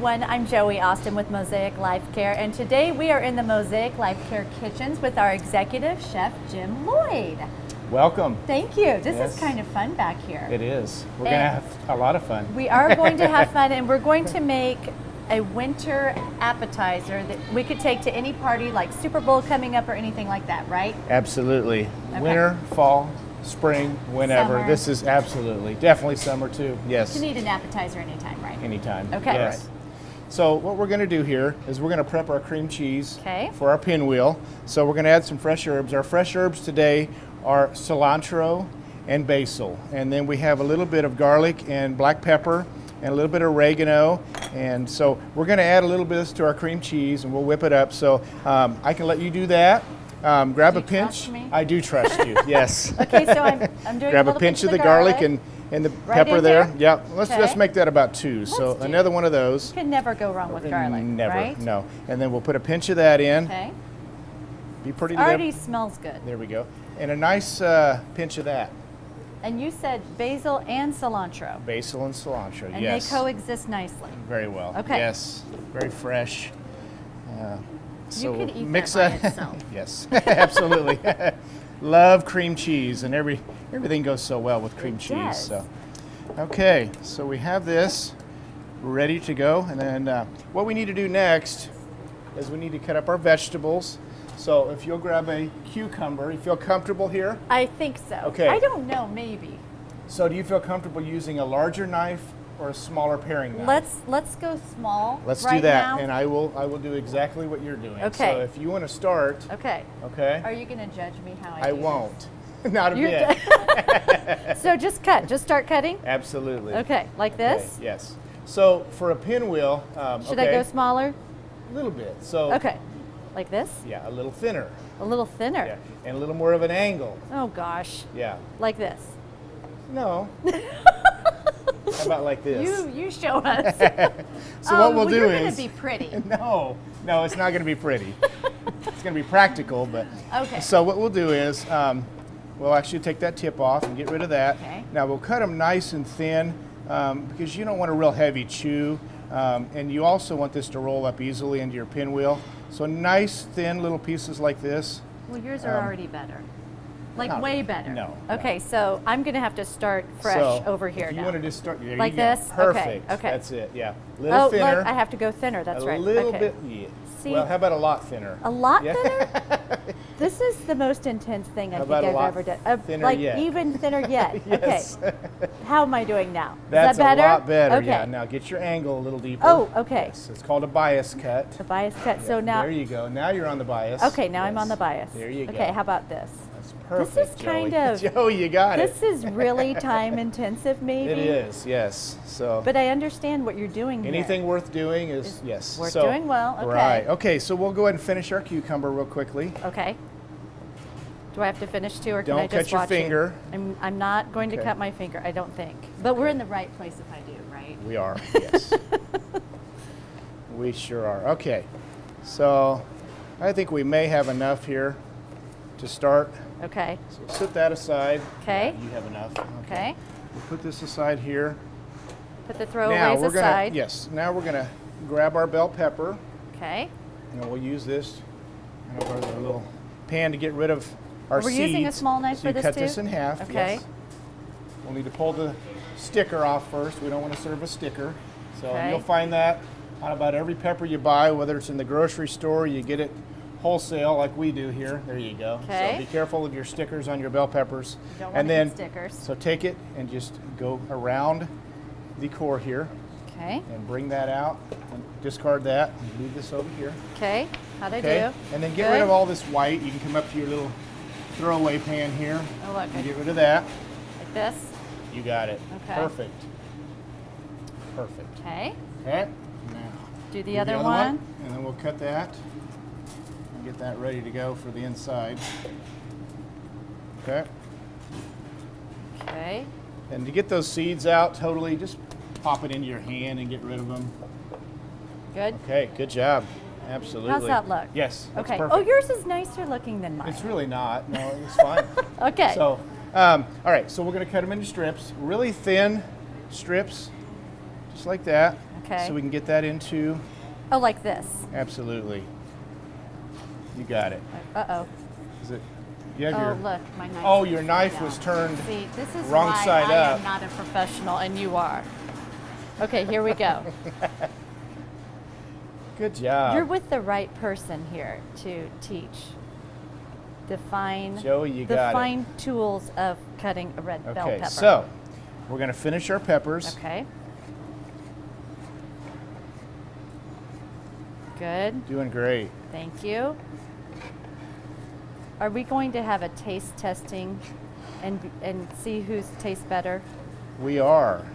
everyone, I'm Joey Austin with Mosaic Life Care, and today we are in the Mosaic Life Care kitchens with our executive chef, Jim Lloyd. Welcome. Thank you. This is kind of fun back here. It is. We're going to have a lot of fun. We are going to have fun, and we're going to make a winter appetizer that we could take to any party, like Super Bowl coming up or anything like that, right? Absolutely. Okay. Winter, fall, spring, whenever. Summer. This is absolutely, definitely summer too. Yes. You can eat an appetizer anytime, right? Anytime. Okay. Yes. So what we're going to do here is we're going to prep our cream cheese Okay. for our pinwheel. So we're going to add some fresh herbs. Our fresh herbs today are cilantro and basil. And then we have a little bit of garlic and black pepper and a little bit of oregano. And so we're going to add a little bit of this to our cream cheese and we'll whip it up. So I can let you do that. Grab a pinch. Trust me? I do trust you, yes. Okay, so I'm doing Grab a a little pinch of the garlic. garlic and the Right pepper in there. there? Yeah, let's Okay. just make that about 2. So Let's do. another one of those. You can never go wrong with garlic, Never, right? no. And then we'll put a pinch of that in. Okay. Be pretty Already smells good. There we go. And a nice pinch of that. And you said basil and cilantro. Basil and cilantro, And yes. they coexist nicely. Very well. Okay. Yes, very fresh. So could eat mix that by itself. Yes, absolutely. Love cream cheese, and everything goes so well with cream cheese. does. So, okay, so we have this ready to go, and then what we need to do next is we need to cut up our vegetables. So if you'll grab a cucumber, you feel comfortable here? I think so. Okay. I don't know, maybe. So do you feel comfortable using a larger knife or a smaller paring knife? Let's go small. Let's right do that, now. and I will do exactly what you're doing. Okay. So if you want to start, Okay. okay? Are you going to judge me how I I do won't. Not a You're bit. So just cut. Just start cutting. Absolutely. Okay, like Okay, this. yes. So for a pinwheel, Should okay, I go smaller? a little bit. So Okay. Like this? yeah, a little thinner. A little thinner. Yeah, and a little more of an angle. Oh gosh. Yeah. Like this. No. How about like this? You show us. So what we'll do you're is going to be pretty. No, it's not going to be pretty. It's going to be practical, but Okay. So what we'll do is we'll actually take that tip off and get rid of that. Okay. Now we'll cut them nice and thin because you don't want a real heavy chew, and you also want this to roll up easily into your pinwheel. So nice thin little pieces like this. Well, yours are already better. Like not way really. better. No, Okay, so I'm going to have to start fresh So over here if you now. want to just start there Like you go. this? Okay, Perfect. okay. That's it. Yeah. Little Oh, thinner. look, I have to go thinner. That's a right. little Okay. bit. Yeah. See? Well, how about a lot thinner? A lot Yeah. thinner? This is the most intense thing I How think about a I've lot ever done. thinner like yet? even thinner yet. Yes. Okay. How am I doing now? That's is that better? a lot better. Okay. Yeah. Now get your angle a little deeper. Oh, okay. Yes. It's called a bias cut. The bias cut. So now. There you go. Now you're on the bias. Okay, now I'm Yes. on the bias. There you go. Okay, how about this? That's perfect. is kind Joey. of- Joey, you got it. This is really time intensive, maybe. It is. Yes. So. But I understand what you're doing here. anything worth doing is yes. worth So- doing well, okay. Right. Okay. So we'll go ahead and finish our cucumber real quickly. Okay. Do I have to finish too, or can Don't I just cut your watch finger. you? I'm not going to Okay. cut my finger, I don't think. But we're in the right place if I do, right? We are. Yes. We sure are. Okay. So I think we may have enough here to start. Okay. So set that aside. Okay. You have enough. Okay. We'll put this aside here. Put the Now throwaways we're aside. gonna Now we're gonna grab our bell pepper, Okay. and we'll use this kind of our little pan to get rid of our We're seeds. using a small knife so for you this cut too? this in half. Okay. Yes. We'll need to pull the sticker off first. We don't want to serve a sticker. So Okay. you'll find that on about every pepper you buy, whether it's in the grocery store, you get it wholesale like we do here. There you go. Okay. So be careful of your stickers on your bell peppers. Don't want and to then, eat stickers. So take it and just go around the core here Okay. and bring that out and discard that and leave this over here. Okay. How'd I Okay. do? And then get Good? rid of all this white. You can come up to your little throwaway pan here Oh, look. and get rid of that. Like this. You got it. Okay. Perfect. Perfect. Okay. Okay. Now Do the do other one. and then we'll cut that and get that ready to go for the inside. Okay. Okay. And to get those seeds out totally, just pop it into your hand and get rid of them. Good. Okay, good job. Absolutely. How's that look? Yes, that's Okay. perfect. Oh, yours is nicer looking than mine. It's really not. No, it's fine. Okay. So, all right, so we're going to cut them into strips, really thin strips, just like that. Okay. So we can get that into, Oh, like this. absolutely. You got it. Uh-oh. Is it? You have Oh, your, look, my knife. oh, your knife was turned See, this is wrong why side I up. am not a professional, and you are. Okay, here we go. Good job. You're with the right person here to teach the fine, Joey, you the got it. fine tools of cutting a red bell Okay, pepper. so we're going to finish our peppers. Okay. Good. Doing great. Thank you. Are we going to have a taste testing and see whose tastes better? We are.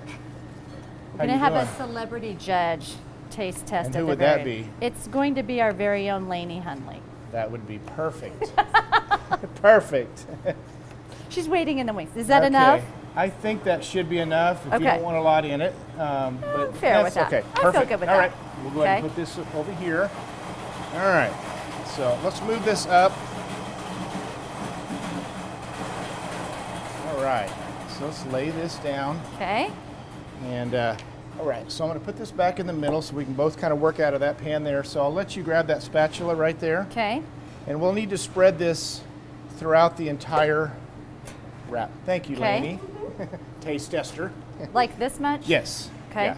We're How going to you have doing? a celebrity judge taste test. And at who the would that very- be? It's going to be our very own Lainey Hunley. That would be perfect. Perfect. She's waiting in the wings. Is that Okay. enough? I think that should be enough if you Okay. don't want a lot in it. But fair that's with that. okay. I feel Perfect. good with All that. right. We'll go ahead and Okay. put this over here. All right. So let's move this up. All right. So let's lay this down. Okay. And all right, so I'm going to put this back in the middle so we can both kind of work out of that pan there. So I'll let you grab that spatula right there. Okay. And we'll need to spread this throughout the entire wrap. Thank you, Okay. Lainey. Taste tester. Like this much? Yes. Okay. Yeah.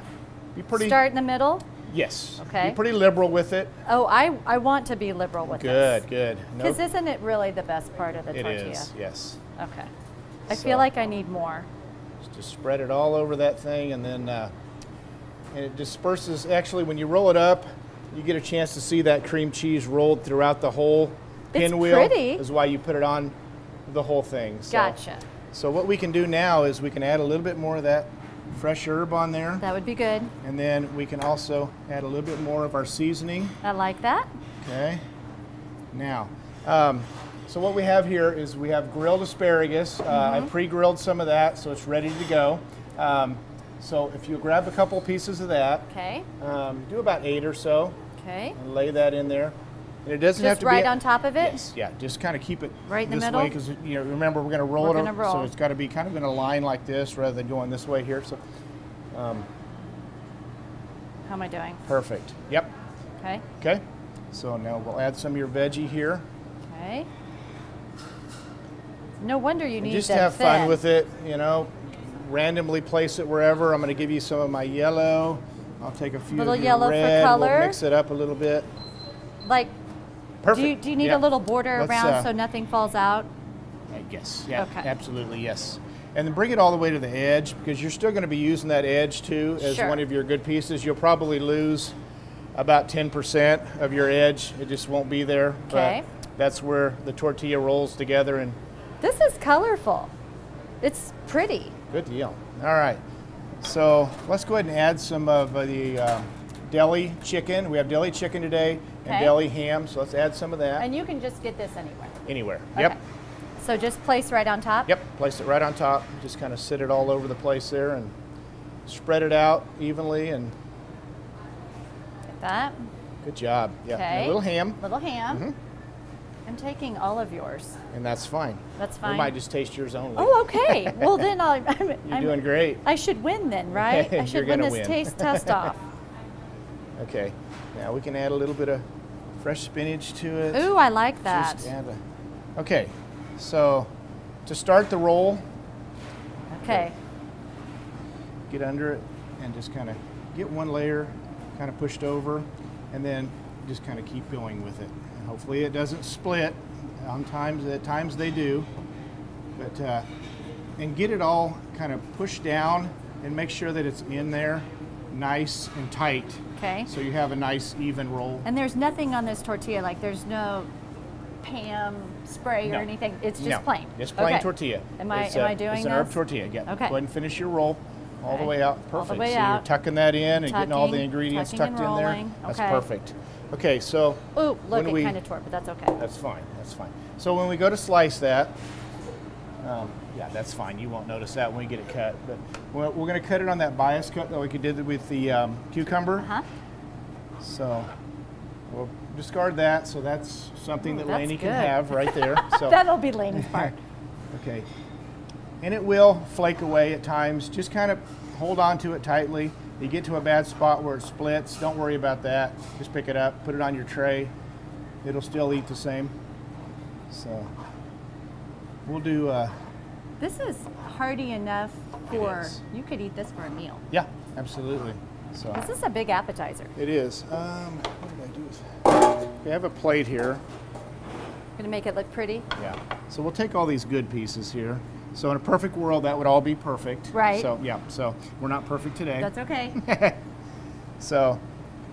Be pretty. Start in the middle? Yes. Okay. Be pretty liberal with it. Oh, I want to be liberal with this. Good, good. Because isn't it really the best part of the It tortilla? is, yes. Okay. I So- feel like I need more. Just spread it all over that thing, and then and it disperses. Actually, when you roll it up, you get a chance to see that cream cheese rolled throughout the whole It's pinwheel. pretty. Is why you put it on the whole thing. So, Gotcha. So what we can do now is we can add a little bit more of that fresh herb on there, That would be good. and then we can also add a little bit more of our seasoning. I like that. Okay. Now, so what we have here is we have grilled asparagus. I pre-grilled some of that, so it's ready to go. So if you grab a couple pieces of that, Okay. do about 8 or so, Okay. and lay that in there. And it doesn't have Just to right be on top of it? Yes, yeah. Just kind of keep it Right in the this middle? way because remember we're going to roll We're it. gonna roll. So it's got to be kind of in a line like this rather than going this way here. So How am I doing? perfect. Yep. Okay. Okay. So now we'll add some of your veggie here. Okay. No wonder you And need just them have fun thin. with it, randomly place it wherever. I'm going to give you some of my yellow. I'll take a few Little of your yellow for red. color. We'll mix it up a little bit. Like, Perfect. do you need Yeah. a little border Let's, around so nothing falls out? Yes. Yeah. Okay. Absolutely. Yes. And then bring it all the way to the edge because you're still going to be using that edge too as Sure. one of your good pieces. You'll probably lose about 10% of your edge. It just won't be there. Okay. But that's where the tortilla rolls together, and This is colorful. It's pretty. good deal. All right. So let's go ahead and add some of the deli chicken. We have deli chicken today and Okay. deli ham. So let's add some of that. And you can just get this anywhere. Anywhere. Okay. Yep. So just place right on top? Yep. Place it right on top. Just kind of sit it all over the place there and spread it out evenly. And Like that. good job. Yeah. And Okay. a little ham, Little ham. I'm taking all of yours. and that's fine. That's We fine. might just taste yours only. Oh, okay. Well, then You're doing great. I should win then, right? I You're should win gonna this win. taste test off. Okay. Now we can add a little bit of fresh spinach to it. Ooh, I like that. Just add okay. So to start the roll, Okay. get under it and just kind of get one layer kind of pushed over, and then just kind of keep going with it. And hopefully it doesn't split. At times they do, but and get it all kind of pushed down and make sure that it's in there nice and tight, Okay. so you have a nice even roll. And there's nothing on this tortilla, like there's no Pam spray No. or anything. It's just No, plain. Just plain Okay. tortilla. Am I It's doing It's an herb this? tortilla. Yeah. Okay. Go ahead and finish your roll all the Okay. way out. All the Perfect. way so out. you're tucking that in and getting all the Tucking, ingredients tucking tucked and in there. rolling. That's Okay. perfect. Okay, so Ooh, look, when it we- kind of tore, but that's okay. that's fine. That's fine. So when we go to slice that, yeah, that's fine. You won't notice that when we get it cut. But we're going to cut it on that bias cut that we did with the cucumber. Huh? So we'll discard that. So that's something Ooh, that that's Lainey can good. have right there. So That'll be Lainey's part. okay. And it will flake away at times. Just kind of hold on to it tightly. You get to a bad spot where it splits, don't worry about that. Just pick it up, put it on your tray. It'll still eat the same. So we'll do, This is hearty enough for, is. you could eat this for a meal. yeah, absolutely. So This is a big appetizer. it is. What did I do with We have a plate here. Gonna make it look pretty. Yeah. So we'll take all these good pieces here. So in a perfect world, that would all be perfect. Right. So yeah. So we're not perfect today. That's okay. So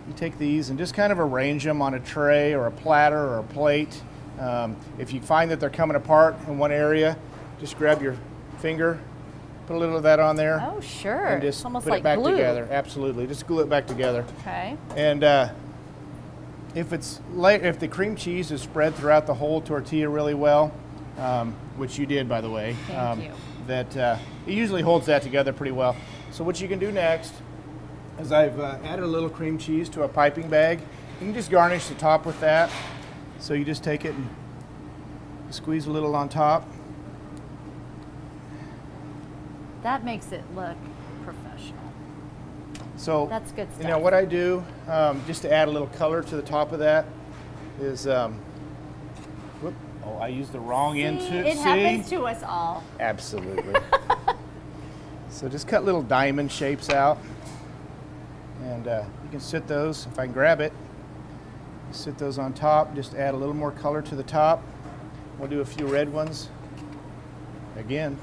you take these and just kind of arrange them on a tray or a platter or a plate. If you find that they're coming apart in one area, just grab your finger, put a little of that on there, Oh, sure. and just It's almost put like it back glue. together. Absolutely. Just glue it back together. Okay. And if the cream cheese is spread throughout the whole tortilla really well, which you did, by the way, Thank you. that it usually holds that together pretty well. So what you can do next is I've added a little cream cheese to a piping bag. You can just garnish the top with that. So you just take it and squeeze a little on top. That makes it look professional. So That's good You know stuff. what I do, just to add a little color to the top of that, is I used the wrong end See, to it happens to us all. Absolutely. So just cut little diamond shapes out, and you can sit those. If I can grab it, sit those on top. Just add a little more color to the top. We'll do a few red ones again.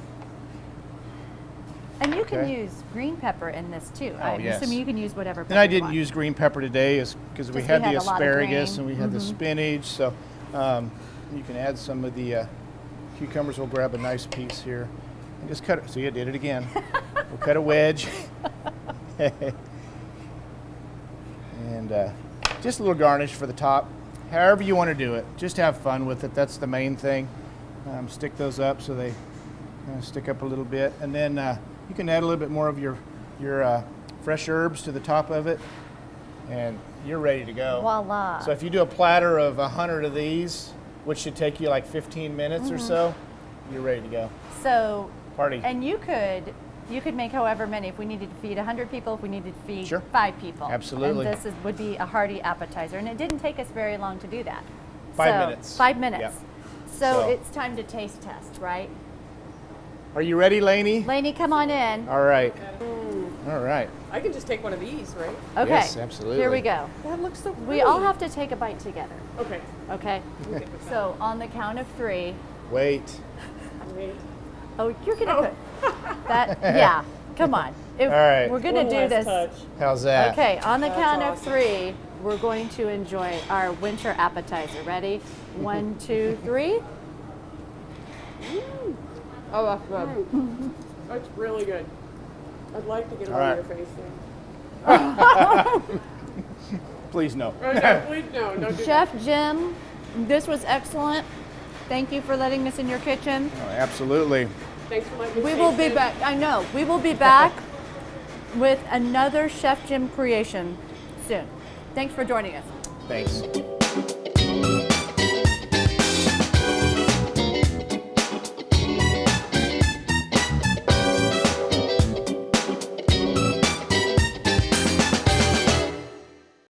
And you can Okay. use green pepper in this too. Oh, I'm yes. assuming you can use whatever pepper And I you didn't want. use green pepper today, is because we Just had we the had a lot of asparagus grain. and we had the spinach. So you can add some of the cucumbers. We'll grab a nice piece here and just cut it. See, I did it again. We'll cut a wedge. And just a little garnish for the top. However you want to do it. Just have fun with it. That's the main thing. Stick those up so they stick up a little bit. And then you can add a little bit more of your fresh herbs to the top of it. And you're ready to go. Voila. So if you do a platter of 100 of these, which should take you like 15 minutes or so, you're ready to go. So, Party. and you could make however many. If we needed to feed 100 people, if we needed to feed Sure. 5 people. Absolutely. And this would be a hearty appetizer. And it didn't take us very long to do that. 5 minutes. 5 minutes. Yep. So So- it's time to taste test, right? Are you ready, Lainey? Lainey, come on in. All right. All right. I can just take one of these, right? Okay. Yes, absolutely. Here we go. That looks so pretty. We all have to take a bite together. Okay. Okay. So on the count of 3. Wait. Wait. Oh, you're gonna put that. Yeah. Come on. All right. We're gonna One do last this. touch. How's that? Okay. On the That's count of awesome. 3, we're going to enjoy our winter appetizer. Ready? 1, 2, 3. Oh, that's good. That's really good. I'd like to get it All on right. your face there. Please no. Oh, no, please, no, don't do Chef Jim, this was excellent. Thank you for letting us in your kitchen. Oh, absolutely. that. Thanks for letting me We will taste be it. back. I know. We will be back with another Chef Jim creation soon. Thanks for joining us. Thanks.